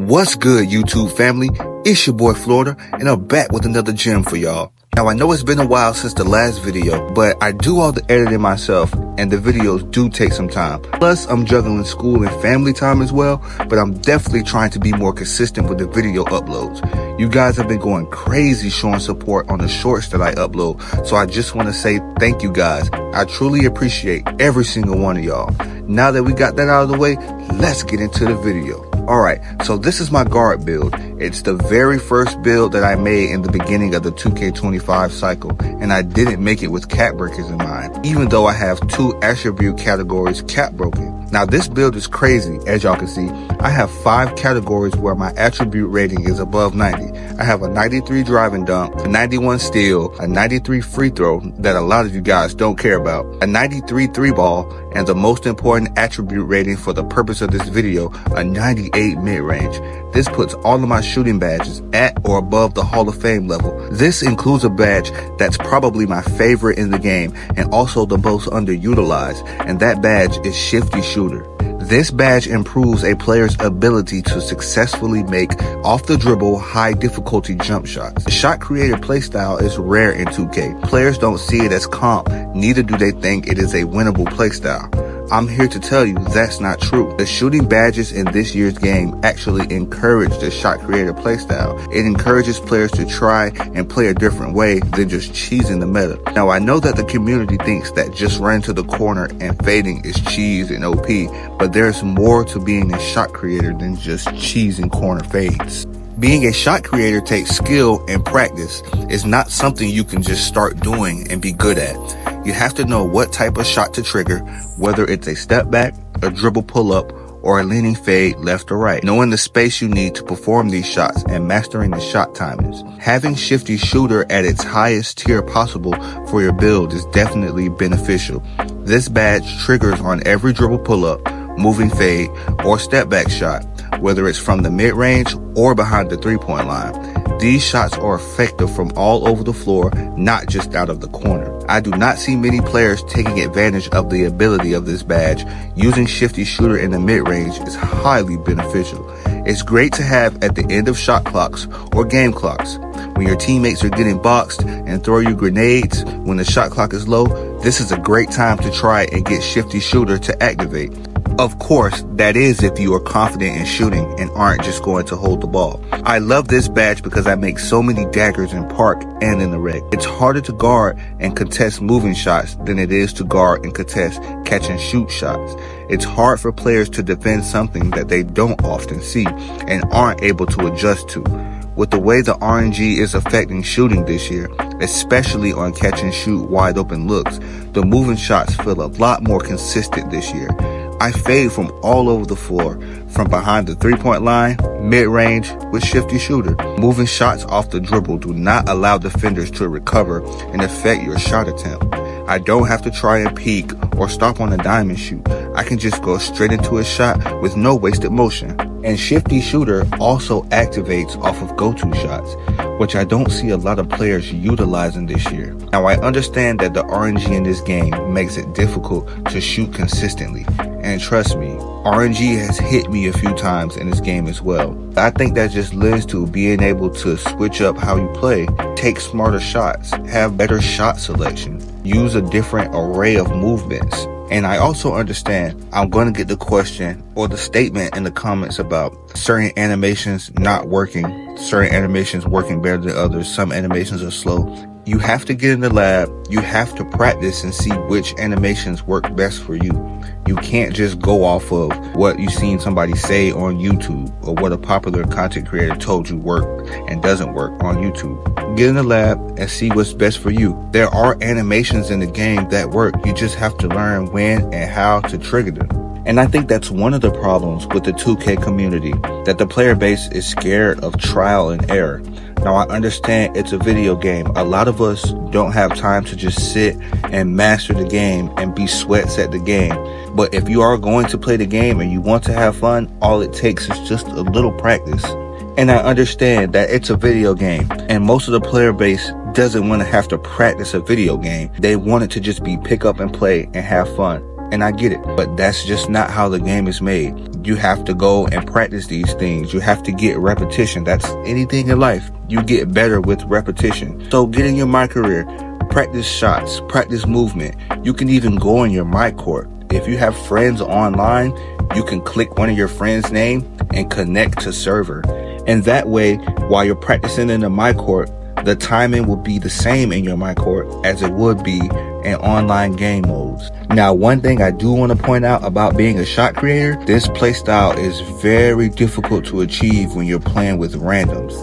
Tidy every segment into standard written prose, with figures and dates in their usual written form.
What's good, YouTube family? It's your boy Florida, and I'm back with another gem for y'all. Now, I know it's been a while since the last video, but I do all the editing myself, and the videos do take some time. Plus, I'm juggling school and family time as well, but I'm definitely trying to be more consistent with the video uploads. You guys have been going crazy showing support on the shorts that I upload, so I just want to say thank you guys. I truly appreciate every single one of y'all. Now that we got that out of the way, let's get into the video. Alright, so this is my guard build. It's the very first build that I made in the beginning of the 2K25 cycle, and I didn't make it with cap breakers in mind, even though I have 2 attribute categories cap broken. Now this build is crazy. As y'all can see, I have 5 categories where my attribute rating is above 90. I have a 93 driving dunk, a 91 steal, a 93 free throw that a lot of you guys don't care about, a 93 3 ball, and the most important attribute rating for the purpose of this video, a 98 mid-range. This puts all of my shooting badges at or above the Hall of Fame level. This includes a badge that's probably my favorite in the game and also the most underutilized, and that badge is Shifty Shooter. This badge improves a player's ability to successfully make off-the-dribble, high-difficulty jump shots. The shot creator playstyle is rare in 2K. Players don't see it as comp, neither do they think it is a winnable playstyle. I'm here to tell you that's not true. The shooting badges in this year's game actually encourage the shot creator playstyle. It encourages players to try and play a different way than just cheesing the meta. Now, I know that the community thinks that just running to the corner and fading is cheese and OP, but there's more to being a shot creator than just cheesing corner fades. Being a shot creator takes skill and practice. It's not something you can just start doing and be good at. You have to know what type of shot to trigger, whether it's a step back, a dribble pull-up, or a leaning fade left or right. Knowing the space you need to perform these shots and mastering the shot timings. Having Shifty Shooter at its highest tier possible for your build is definitely beneficial. This badge triggers on every dribble pull-up, moving fade, or step back shot, whether it's from the mid-range or behind the three-point line. These shots are effective from all over the floor, not just out of the corner. I do not see many players taking advantage of the ability of this badge. Using Shifty Shooter in the mid-range is highly beneficial. It's great to have at the end of shot clocks or game clocks. When your teammates are getting boxed and throw you grenades when the shot clock is low, this is a great time to try and get Shifty Shooter to activate. Of course, that is if you are confident in shooting and aren't just going to hold the ball. I love this badge because I make so many daggers in park and in the rec. It's harder to guard and contest moving shots than it is to guard and contest catch and shoot shots. It's hard for players to defend something that they don't often see and aren't able to adjust to. With the way the RNG is affecting shooting this year, especially on catch and shoot wide open looks, the moving shots feel a lot more consistent this year. I fade from all over the floor, from behind the three-point line, mid-range, with Shifty Shooter. Moving shots off the dribble do not allow defenders to recover and affect your shot attempt. I don't have to try and peek or stop on a diamond shoot. I can just go straight into a shot with no wasted motion. And Shifty Shooter also activates off of go-to shots, which I don't see a lot of players utilizing this year. Now, I understand that the RNG in this game makes it difficult to shoot consistently. And trust me, RNG has hit me a few times in this game as well. I think that just lends to being able to switch up how you play, take smarter shots, have better shot selection, use a different array of movements. And I also understand I'm going to get the question or the statement in the comments about certain animations not working, certain animations working better than others, some animations are slow. You have to get in the lab, you have to practice and see which animations work best for you. You can't just go off of what you've seen somebody say on YouTube or what a popular content creator told you worked and doesn't work on YouTube. Get in the lab and see what's best for you. There are animations in the game that work. You just have to learn when and how to trigger them. And I think that's one of the problems with the 2K community, that the player base is scared of trial and error. Now, I understand it's a video game. A lot of us don't have time to just sit and master the game and be sweats at the game. But if you are going to play the game and you want to have fun, all it takes is just a little practice. And I understand that it's a video game, and most of the player base doesn't want to have to practice a video game. They want it to just be pick up and play and have fun. and I get it, but that's just not how the game is made. You have to go and practice these things. You have to get repetition. That's anything in life. You get better with repetition. So get in your my career, practice shots, practice movement. You can even go in your my court. If you have friends online, you can click one of your friends' name and connect to server. And that way, while you're practicing in the my court, the timing will be the same in your my court as it would be in online game modes. Now, one thing I do want to point out about being a shot creator, this playstyle is very difficult to achieve when you're playing with randoms.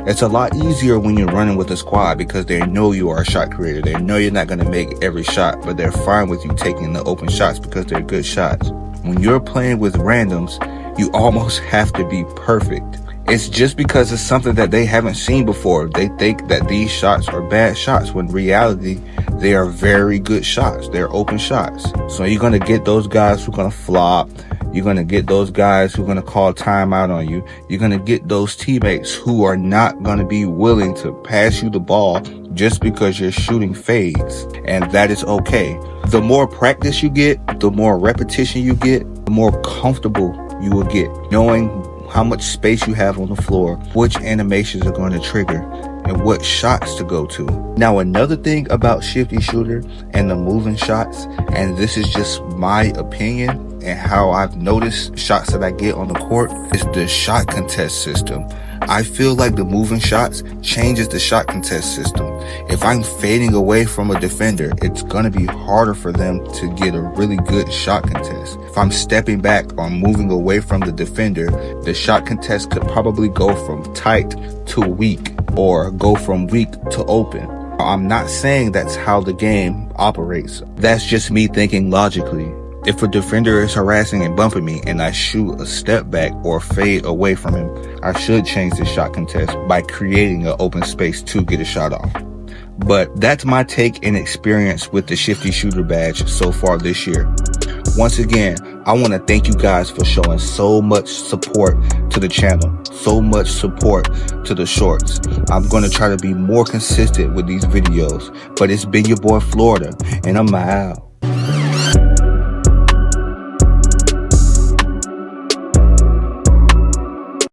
It's a lot easier when you're running with a squad because they know you are a shot creator. They know you're not going to make every shot, but they're fine with you taking the open shots because they're good shots. When you're playing with randoms, you almost have to be perfect. It's just because it's something that they haven't seen before. They think that these shots are bad shots when in reality, they are very good shots. They're open shots. So you're going to get those guys who are going to flop. You're going to get those guys who are going to call timeout on you. You're going to get those teammates who are not going to be willing to pass you the ball just because you're shooting fades. And that is okay. The more practice you get, the more repetition you get, the more comfortable you will get knowing how much space you have on the floor, which animations are going to trigger, and what shots to go to. Now, another thing about Shifty Shooter and the moving shots, and this is just my opinion and how I've noticed shots that I get on the court, is the shot contest system. I feel like the moving shots changes the shot contest system. If I'm fading away from a defender, it's going to be harder for them to get a really good shot contest. If I'm stepping back or moving away from the defender, the shot contest could probably go from tight to weak or go from weak to open. I'm not saying that's how the game operates. That's just me thinking logically. If a defender is harassing and bumping me and I shoot a step back or fade away from him, I should change the shot contest by creating an open space to get a shot off. But that's my take and experience with the Shifty Shooter badge so far this year. Once again, I want to thank you guys for showing so much support to the channel, so much support to the shorts. I'm going to try to be more consistent with these videos, but it's been your boy Florida, and I'm out.